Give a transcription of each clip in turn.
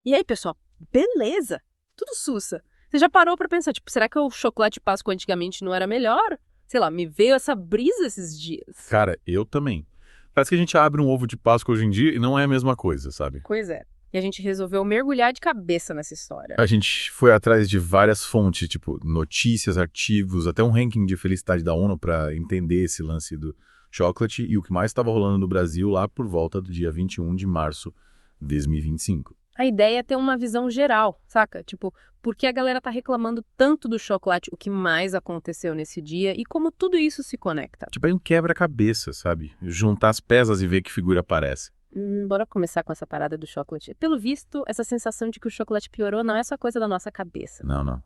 E aí, pessoal, beleza? Tudo sussa. Você já parou pra pensar, tipo, será que o chocolate Páscoa antigamente não era melhor? Sei lá, me veio essa brisa esses dias. Cara, eu também. Parece que a gente abre um ovo de Páscoa hoje em dia e não é a mesma coisa, sabe? Pois é. E a gente resolveu mergulhar de cabeça nessa história. A gente foi atrás de várias fontes, tipo notícias, artigos, até um ranking de felicidade da ONU para entender esse lance do chocolate e o que mais estava rolando no Brasil lá por volta do dia 21 de março de 2025. A ideia é ter uma visão geral, saca? Tipo, por que a galera tá reclamando tanto do chocolate, o que mais aconteceu nesse dia e como tudo isso se conecta. Tipo, aí um quebra-cabeça, sabe? Juntar as peças e ver que figura aparece. Bora começar com essa parada do chocolate. Pelo visto, essa sensação de que o chocolate piorou não é só coisa da nossa cabeça. Não, não.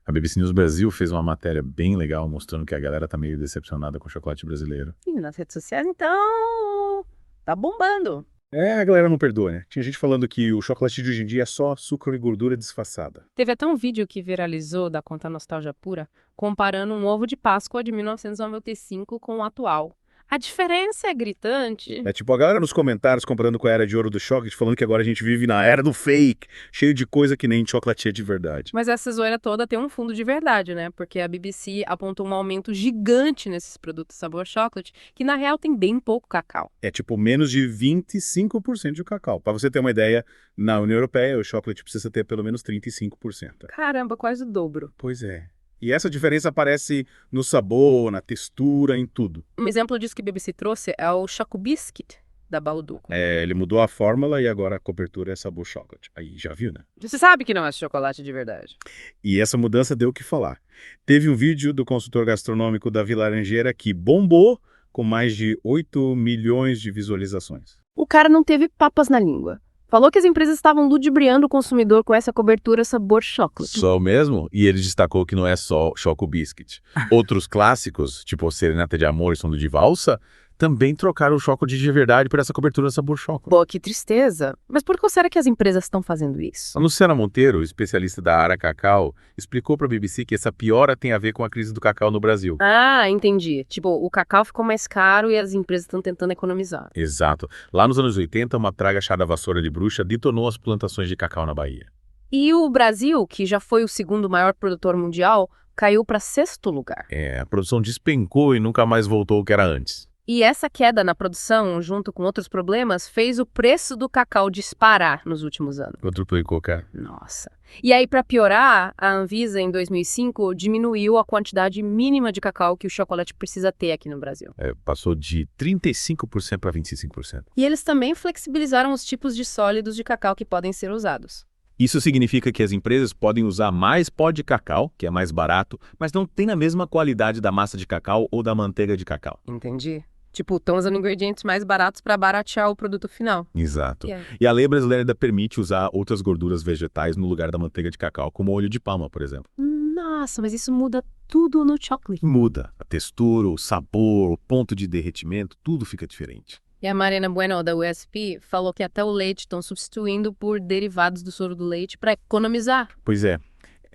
A BBC News Brasil fez uma matéria bem legal mostrando que a galera tá meio decepcionada com o chocolate brasileiro. E nas redes sociais, então, tá bombando. A galera não perdoa, né? Tinha gente falando que o chocolate de hoje em dia é só açúcar e gordura disfarçada. Teve até um vídeo que viralizou da conta Nostalgia Pura, comparando um ovo de Páscoa de 1995 com o atual. A diferença é gritante. É tipo a galera nos comentários comparando com a era de ouro do chocolate, falando que agora a gente vive na era do fake, cheio de coisa que nem chocolate é de verdade. Mas essa zoeira toda tem um fundo de verdade, né? Porque a BBC apontou um aumento gigante nesses produtos sabor chocolate, que na real tem bem pouco cacau. É tipo menos de 25% de cacau. Para você ter uma ideia, na União Europeia o chocolate precisa ter pelo menos 35%. Caramba, quase o dobro. Pois é. E essa diferença aparece no sabor, na textura, em tudo. Um exemplo disso que a BBC trouxe é o Choco Biscuit da Balduco. Ele mudou a fórmula e agora a cobertura é sabor chocolate. Aí, já viu, né? Você sabe que não é chocolate de verdade. E essa mudança deu o que falar. Teve um vídeo do consultor gastronômico Davi Laranjeira que bombou com mais de 8 milhões de visualizações. O cara não teve papas na língua. Falou que as empresas estavam ludibriando o consumidor com essa cobertura sabor chocolate. Só o mesmo? E ele destacou que não é só Choco Biscuit. Outros clássicos, tipo Serenata de Amor e Som de Valsa, também trocaram o chocolate de verdade por essa cobertura sabor chocolate. Pô, que tristeza. Mas por que será que as empresas estão fazendo isso? A Luciana Monteiro, especialista da Ara Cacau, explicou para a BBC que essa piora tem a ver com a crise do cacau no Brasil. Ah, entendi. Tipo, o cacau ficou mais caro e as empresas estão tentando economizar. Exato. Lá nos anos 80, uma praga chamada vassoura de bruxa detonou as plantações de cacau na Bahia. E o Brasil, que já foi o segundo maior produtor mundial, caiu para sexto lugar. A produção despencou e nunca mais voltou ao que era antes. E essa queda na produção, junto com outros problemas, fez o preço do cacau disparar nos últimos anos. Quadruplicou, cara. Nossa. E aí, para piorar, a Anvisa, em 2005, diminuiu a quantidade mínima de cacau que o chocolate precisa ter aqui no Brasil. Passou de 35% para 25%. E eles também flexibilizaram os tipos de sólidos de cacau que podem ser usados. Isso significa que as empresas podem usar mais pó de cacau, que é mais barato, mas não tem a mesma qualidade da massa de cacau ou da manteiga de cacau. Entendi. Tipo, estão usando ingredientes mais baratos para baratear o produto final. Exato. Yeah. E a lei brasileira ainda permite usar outras gorduras vegetais no lugar da manteiga de cacau, como óleo de palma, por exemplo. Nossa, mas isso muda tudo no chocolate. Muda. A textura, o sabor, o ponto de derretimento, tudo fica diferente. E a Mariana Bueno, da USP, falou que até o leite estão substituindo por derivados do soro do leite para economizar. Pois é.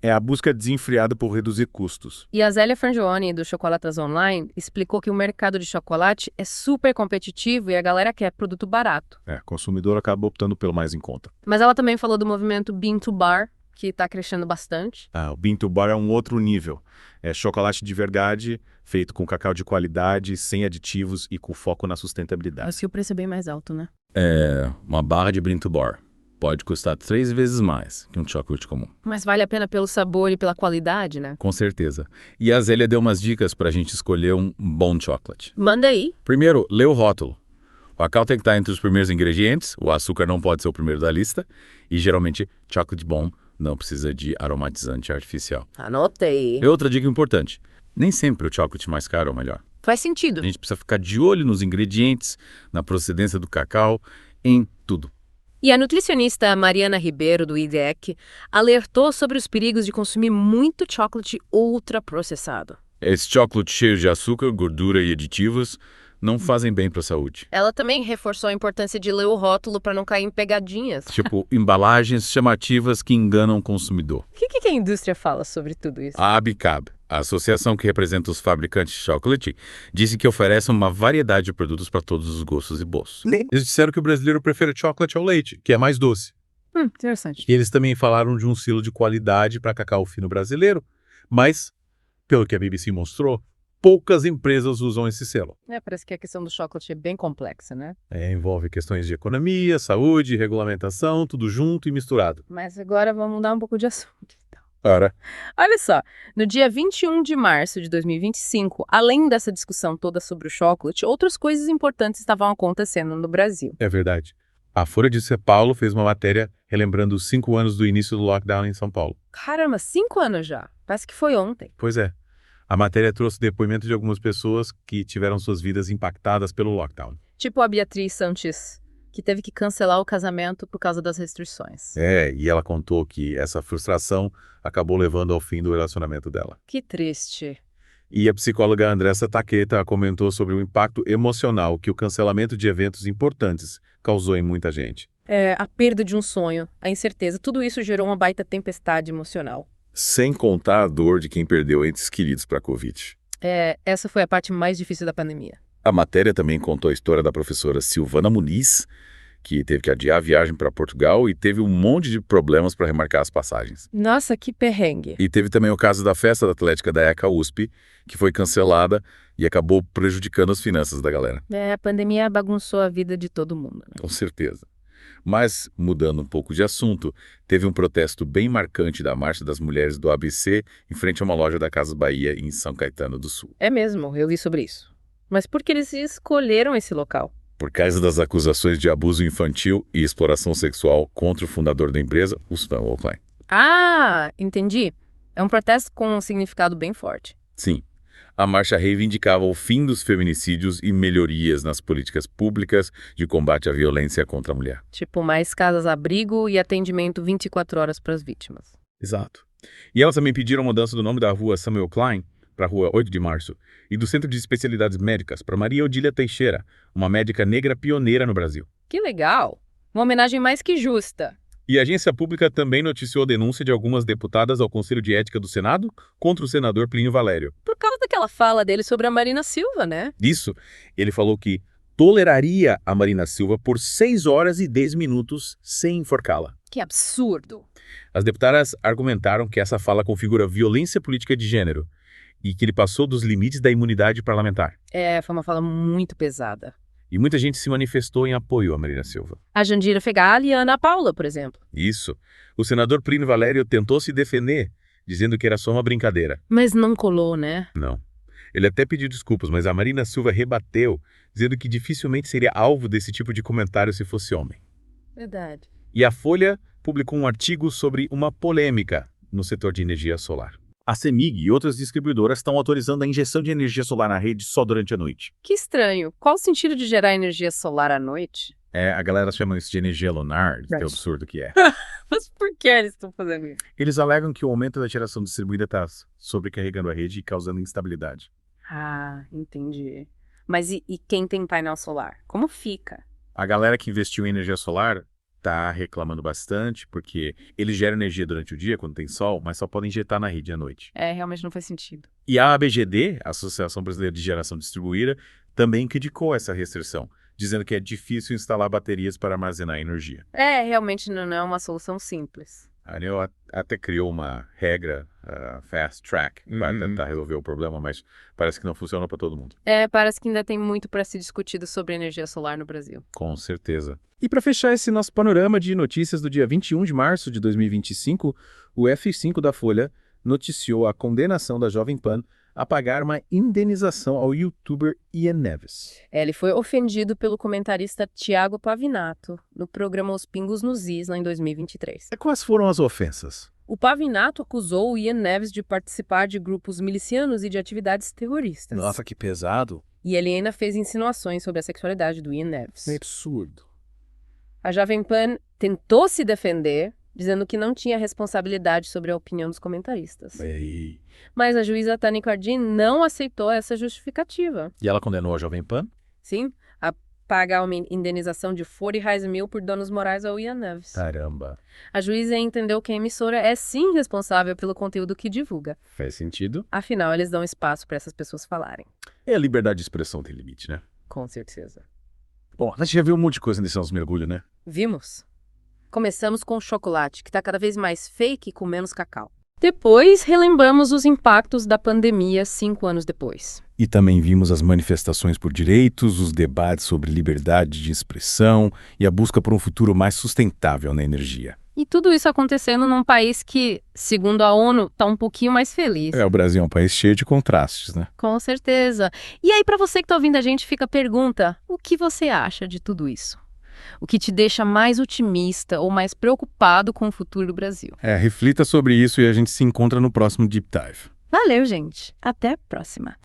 É a busca desenfreada por reduzir custos. E a Zélia Frangioni, do Chocolatas Online, explicou que o mercado de chocolate é super competitivo e a galera quer produto barato. O consumidor acaba optando pelo mais em conta. Mas ela também falou do movimento Bean to Bar, que está crescendo bastante. O Bean to Bar é um outro nível. É chocolate de verdade, feito com cacau de qualidade, sem aditivos e com foco na sustentabilidade. Acho que o preço é bem mais alto, né? Uma barra de Bean to Bar pode custar 3 vezes mais que um chocolate comum. Mas vale a pena pelo sabor e pela qualidade, né? Com certeza. E a Zélia deu umas dicas para a gente escolher um bom chocolate. Manda aí. Primeiro, lê o rótulo. O cacau tem que estar entre os primeiros ingredientes, o açúcar não pode ser o primeiro da lista, e geralmente, chocolate bom não precisa de aromatizante artificial. Anotei. E outra dica importante, nem sempre o chocolate mais caro é o melhor. Faz sentido. A gente precisa ficar de olho nos ingredientes, na procedência do cacau, em tudo. E a nutricionista Mariana Ribeiro, do IDEC, alertou sobre os perigos de consumir muito chocolate ultraprocessado. Esse chocolate cheio de açúcar, gordura e aditivos não fazem bem para a saúde. Ela também reforçou a importância de ler o rótulo para não cair em pegadinhas. Tipo, embalagens chamativas que enganam o consumidor. O que a indústria fala sobre tudo isso? A ABCAB, a associação que representa os fabricantes de chocolate, disse que oferece uma variedade de produtos para todos os gostos e bolsos. Eles disseram que o brasileiro prefere chocolate ao leite, que é mais doce. Interessante. E eles também falaram de um selo de qualidade para cacau fino brasileiro, mas, pelo que a BBC mostrou, poucas empresas usam esse selo. Parece que a questão do chocolate é bem complexa, né? Envolve questões de economia, saúde, regulamentação, tudo junto e misturado. Mas agora vamos mudar um pouco de assunto. Ora, Olha só, no dia 21 de março de 2025, além dessa discussão toda sobre o chocolate, outras coisas importantes estavam acontecendo no Brasil. é verdade. A Folha de São Paulo fez uma matéria relembrando os 5 anos do início do lockdown em São Paulo. Caramba, 5 anos já. Parece que foi ontem. Pois é. A matéria trouxe depoimento de algumas pessoas que tiveram suas vidas impactadas pelo lockdown. Tipo a Beatriz Sanches, que teve que cancelar o casamento por causa das restrições. E ela contou que essa frustração acabou levando ao fim do relacionamento dela. Que triste. E a psicóloga Andressa Taqueta comentou sobre o impacto emocional que o cancelamento de eventos importantes causou em muita gente. A perda de um sonho, a incerteza, tudo isso gerou uma baita tempestade emocional. Sem contar a dor de quem perdeu entes queridos para a Covid. Essa foi a parte mais difícil da pandemia. A matéria também contou a história da professora Silvana Muniz, que teve que adiar a viagem para Portugal e teve um monte de problemas para remarcar as passagens. Nossa, que perrengue. E teve também o caso da festa da Atlética da ECA USP, que foi cancelada e acabou prejudicando as finanças da galera. A pandemia bagunçou a vida de todo mundo. Né? Com certeza. Mas, mudando um pouco de assunto, teve um protesto bem marcante da Marcha das Mulheres do ABC em frente a uma loja da Casas Bahia em São Caetano do Sul. É mesmo, eu li sobre isso. Mas por que eles escolheram esse local? Por causa das acusações de abuso infantil e exploração sexual contra o fundador da empresa, o Stan Oaklein. Ah, entendi. É um protesto com um significado bem forte. Sim. A marcha reivindicava o fim dos feminicídios e melhorias nas políticas públicas de combate à violência contra a mulher. Tipo, mais casas-abrigo e atendimento 24 horas para as vítimas. Exato. E elas também pediram a mudança do nome da rua Samuel Klein para a rua 8 de março e do Centro de Especialidades Médicas para Maria Odília Teixeira, uma médica negra pioneira no Brasil. Que legal! Uma homenagem mais que justa. E a agência pública também noticiou a denúncia de algumas deputadas ao Conselho de Ética do Senado contra o senador Plínio Valério. Por causa daquela fala dele sobre a Marina Silva, né? Isso, ele falou que toleraria a Marina Silva por 6 horas e 10 minutos sem enforcá-la. Que absurdo! As deputadas argumentaram que essa fala configura violência política de gênero e que ele passou dos limites da imunidade parlamentar. Foi uma fala muito pesada. E muita gente se manifestou em apoio à Marina Silva. A Jandira Fegali e a Ana Paula, por exemplo. Isso. O senador Plínio Valério tentou se defender, dizendo que era só uma brincadeira. Mas não colou, né? Não. Ele até pediu desculpas, mas a Marina Silva rebateu, dizendo que dificilmente seria alvo desse tipo de comentário se fosse homem. Verdade. E a Folha publicou um artigo sobre uma polêmica no setor de energia solar. A CEMIG e outras distribuidoras estão autorizando a injeção de energia solar na rede só durante a noite. Que estranho. Qual o sentido de gerar energia solar à noite? A galera chama isso de energia lunar, que absurdo que é. Mas por que eles estão fazendo isso? Eles alegam que o aumento da geração distribuída está sobrecarregando a rede e causando instabilidade. Ah, entendi. Mas e quem tem painel solar? Como fica? A galera que investiu em energia solar está reclamando bastante, porque eles geram energia durante o dia, quando tem sol, mas só podem injetar na rede à noite. Realmente não faz sentido. E a ABGD, a Associação Brasileira de Geração Distribuída, também criticou essa restrição, dizendo que é difícil instalar baterias para armazenar energia. Realmente não é uma solução simples. A ANEEL até criou uma regra fast track para tentar resolver o problema, mas parece que não funciona para todo mundo. Parece que ainda tem muito para ser discutido sobre energia solar no Brasil. Com certeza. E para fechar esse nosso panorama de notícias do dia 21 de março de 2025, o F5 da Folha noticiou a condenação da Jovem Pan a pagar uma indenização ao youtuber Ian Neves. Ele foi ofendido pelo comentarista Thiago Pavinato no programa Os Pingos nos Is, lá em 2023. Quais foram as ofensas? O Pavinato acusou o Ian Neves de participar de grupos milicianos e de atividades terroristas. Nossa, que pesado. E ele ainda fez insinuações sobre a sexualidade do Ian Neves. É absurdo. A Jovem Pan tentou se defender, dizendo que não tinha responsabilidade sobre a opinião dos comentaristas. Mas a juíza Tani Cardin não aceitou essa justificativa. E ela condenou a Jovem Pan? Sim, a pagar uma indenização de R$40 mil por danos morais ao Ian Neves. Caramba. A juíza entendeu que a emissora é sim responsável pelo conteúdo que divulga. Faz sentido. Afinal, eles dão espaço para essas pessoas falarem. A liberdade de expressão tem limite, né? Com certeza. Bom, a gente já viu um monte de coisa nesse nosso mergulho, né? Vimos? Começamos com o chocolate, que está cada vez mais fake e com menos cacau. Depois, relembramos os impactos da pandemia 5 anos depois. E também vimos as manifestações por direitos, os debates sobre liberdade de expressão e a busca por um futuro mais sustentável na energia. E tudo isso acontecendo num país que, segundo a ONU, está um pouquinho mais feliz. O Brasil é um país cheio de contrastes, né? Com certeza. E aí, para você que está ouvindo a gente, fica a pergunta: o que você acha de tudo isso? O que te deixa mais otimista ou mais preocupado com o futuro do Brasil? Reflita sobre isso e a gente se encontra no próximo Deep Dive. Valeu, gente. Até a próxima.